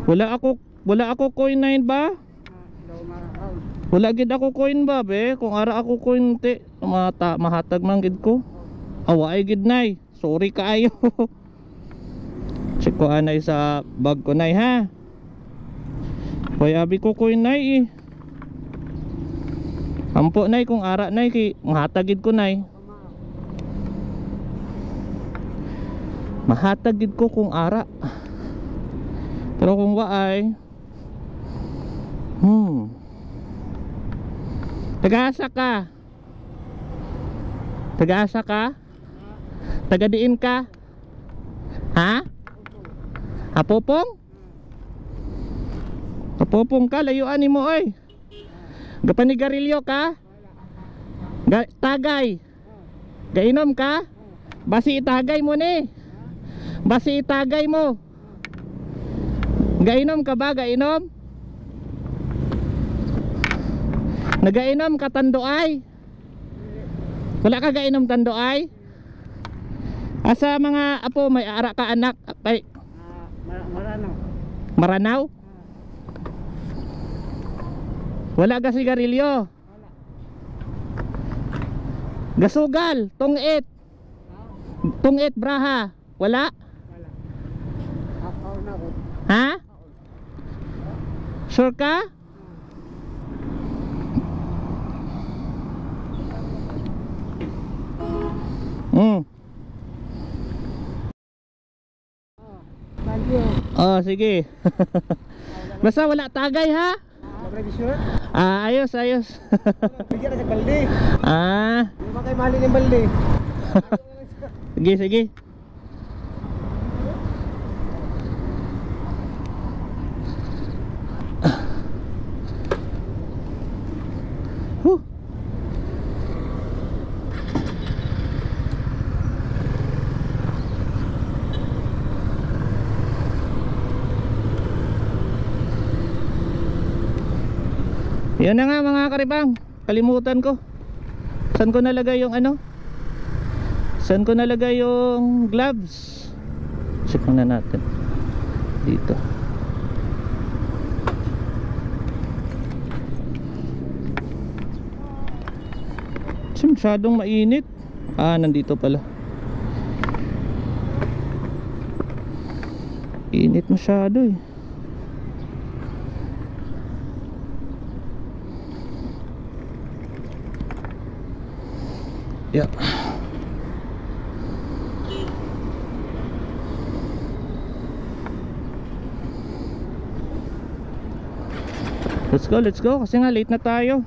Wala ako coin 9 ba? Wala gid ako coin ba be? Kung ara ako coin te, mahatag man gid ko. Awa ay gid nay. Sorry kaayo. Check ko anay sa bag ko nay ha. Hoy abi ko coin nay eh. Ampo nay kung ara nay kay mahatag gid ko nay. Mahatag gid ko kung ara. Pero kung waay Taga-asa ka? Taga-asa ka? Taga-diin ka? Ha? Apopong? Apopong ka? Layuan mo oy. Gapanigarilyo ka? Tagay? Gainom ka? Basi itagay mo ni. Basi itagay mo. Gainom ka ba? Gainom? Nagainom ka tandoay? Wala ka gainom tandoay? Asa mga apo may ara ka anak? Ay, Maranaw. Maranaw? Wala ka sigarilyo? Wala. Gasugal, tungit. Tungit braha, wala? Wala. Ha? Sure ka? Oh, sige. Basta wala tagay ha? Ayos, ayos. Bigyan na sa balde. Hindi ba kayo mahalin yung balde? Sige, sige. Yan na nga mga karibang, kalimutan ko. Saan ko nalagay yung ano? Saan ko nalagay yung gloves? Check muna natin. Dito. Masyadong mainit. Nandito pala. Init masyado eh. Yeah. Let's go kasi nga late na tayo.